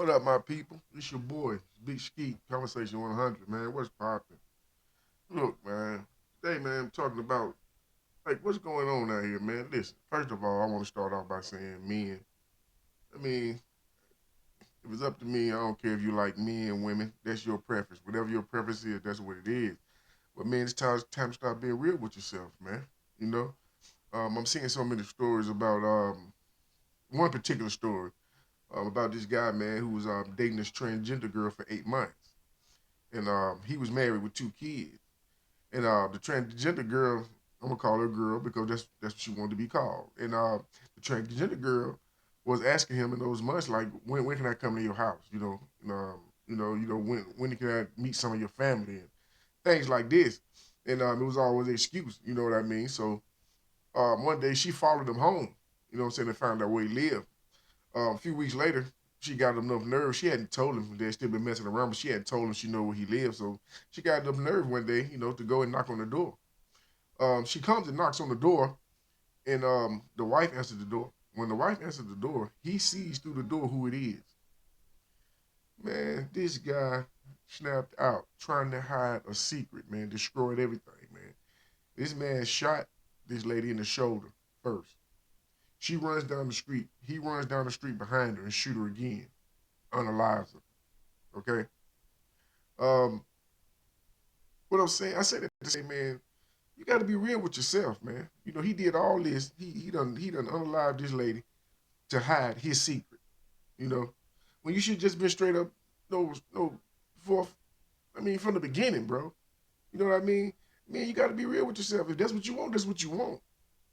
What up, my people? It's your boy, Big Skeet, Conversation 100, man. What's poppin'? Look, man. Today, man, I'm talking about, what's going on out here, man? Listen, first of all, I want to start off by saying men. I mean, if it's up to me, I don't care if you like men, women. That's your preference. Whatever your preference is, that's what it is. But, man, it's time to start being real with yourself, man. You know? I'm seeing so many stories about, one particular story about this guy, man, who was dating this transgender girl for 8 months. And he was married with two kids. And the transgender girl, I'm gonna call her girl because that's what she wanted to be called. And the transgender girl was asking him in those months, like, when can I come to your house? When can I meet some of your family and things like this. And it was always an excuse, you know what I mean? So one day she followed him home, you know what I'm saying, and found out where he lived. A few weeks later, she got enough nerve. She hadn't told him they'd still been messing around, but she hadn't told him she know where he lived. So she got enough nerve one day, to go and knock on the door. She comes and knocks on the door, and the wife answers the door. When the wife answers the door, he sees through the door who it is. Man, this guy snapped out trying to hide a secret, man, destroyed everything, man. This man shot this lady in the shoulder first. She runs down the street. He runs down the street behind her and shoot her again, unalives her. Okay. Um, what I'm saying, I said that to say, man, you got to be real with yourself, man. He did all this. He done unalived this lady to hide his secret. You know, when you should just been straight up, no, fourth. I mean, from the beginning, bro. You know what I mean? Man, you got to be real with yourself. If that's what you want, that's what you want.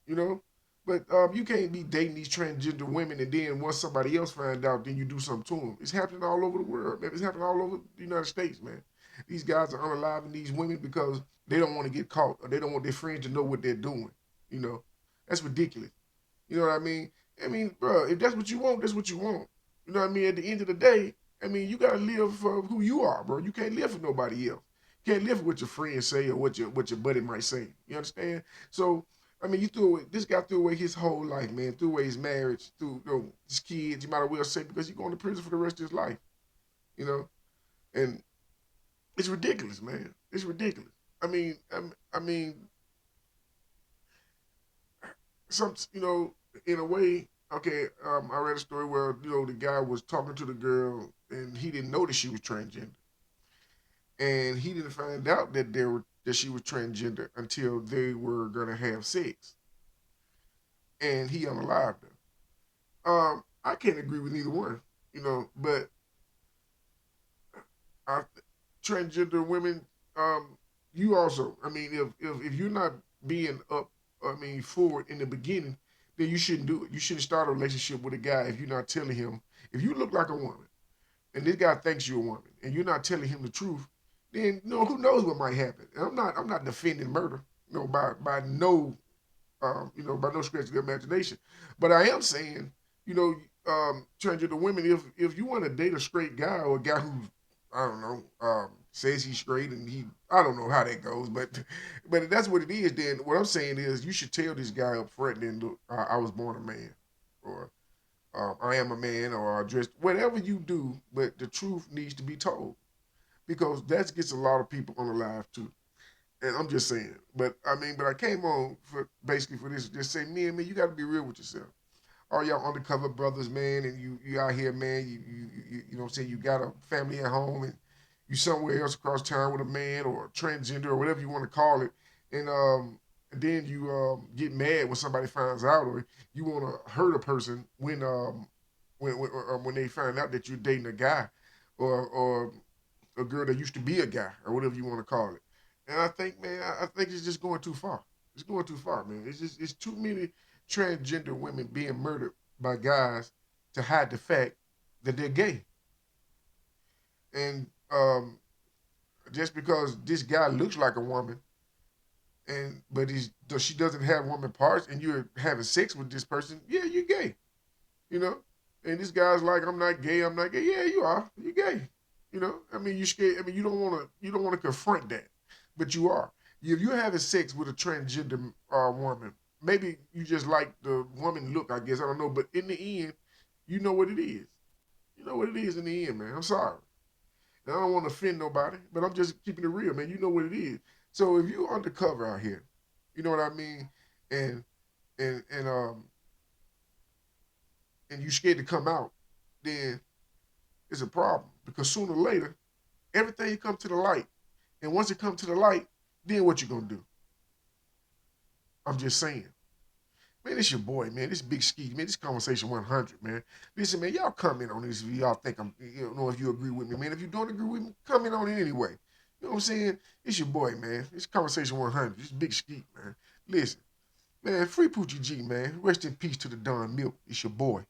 You know. But you can't be dating these transgender women and then once somebody else find out, then you do something to them. It's happening all over the world, man. It's happening all over the United States, man. These guys are unaliving these women because they don't want to get caught or they don't want their friends to know what they're doing. You know, that's ridiculous. You know what I mean? I mean, bro, if that's what you want, that's what you want. You know what I mean? At the end of the day, I mean, you gotta live for who you are, bro. You can't live for nobody else. You can't live for what your friends say or what your buddy might say. You understand? So, I mean, you threw away, this guy threw away his whole life, man. Threw away his marriage, threw his kids. You might as well say because he's going to prison for the rest of his life. You know, and it's ridiculous, man. It's ridiculous. I mean, some, in a way, okay. I read a story where the guy was talking to the girl and he didn't know that she was transgender, and he didn't find out that she was transgender until they were gonna have sex, and he unalived her. I can't agree with either one, but I, transgender women, you also, I mean, if you're not being forward in the beginning, then you shouldn't do it. You shouldn't start a relationship with a guy if you're not telling him. If you look like a woman and this guy thinks you're a woman and you're not telling him the truth, then who knows what might happen. And I'm not defending murder, by no stretch of the imagination. But I am saying, transgender women, if you want to date a straight guy or a guy who, I don't know, says he's straight and I don't know how that goes, but if that's what it is, then what I'm saying is you should tell this guy up front, then look, I was born a man, or I am a man, or I dressed, whatever you do, but the truth needs to be told because that gets a lot of people on the live too. And I'm just saying, but I came on for basically for this, just say, man, you got to be real with yourself. All y'all undercover brothers, man, and you out here, man. You know what I'm saying. You got a family at home, and you somewhere else across town with a man or a transgender or whatever you want to call it, and then you get mad when somebody finds out, or you want to hurt a person when they find out that you're dating a guy, or a girl that used to be a guy, or whatever you want to call it. And I think, man, I think it's just going too far. It's going too far, man. It's too many transgender women being murdered by guys to hide the fact that they're gay. And just because this guy looks like a woman, but she doesn't have woman parts, and you're having sex with this person, yeah, you're gay, you know. And this guy's like, I'm not gay, I'm not gay. Yeah, you are. You're gay. I mean, you're scared. I mean, you don't want to confront that, but you are. If you're having sex with a transgender woman, maybe you just like the woman look. I guess I don't know, but in the end, you know what it is. know what it is in the end, man. I'm sorry. And I don't want to offend nobody, but I'm just keeping it real, man. You know what it is. So if you undercover out here, you know what I mean, and and and um and you scared to come out, then it's a problem because sooner or later everything come to the light, and once it comes to the light, then what you gonna do? I'm just saying. Man, it's your boy, man. This big ski, man. This conversation 100, man. Listen, man, y'all comment on this if y'all think I'm, you don't know if you agree with me, man. If you don't agree with me, comment on it anyway. You know what I'm saying? It's your boy, man. This conversation 100. This big ski, man. Listen, man, free Poochie G, man. Rest in peace to the Don Milk. It's your boy.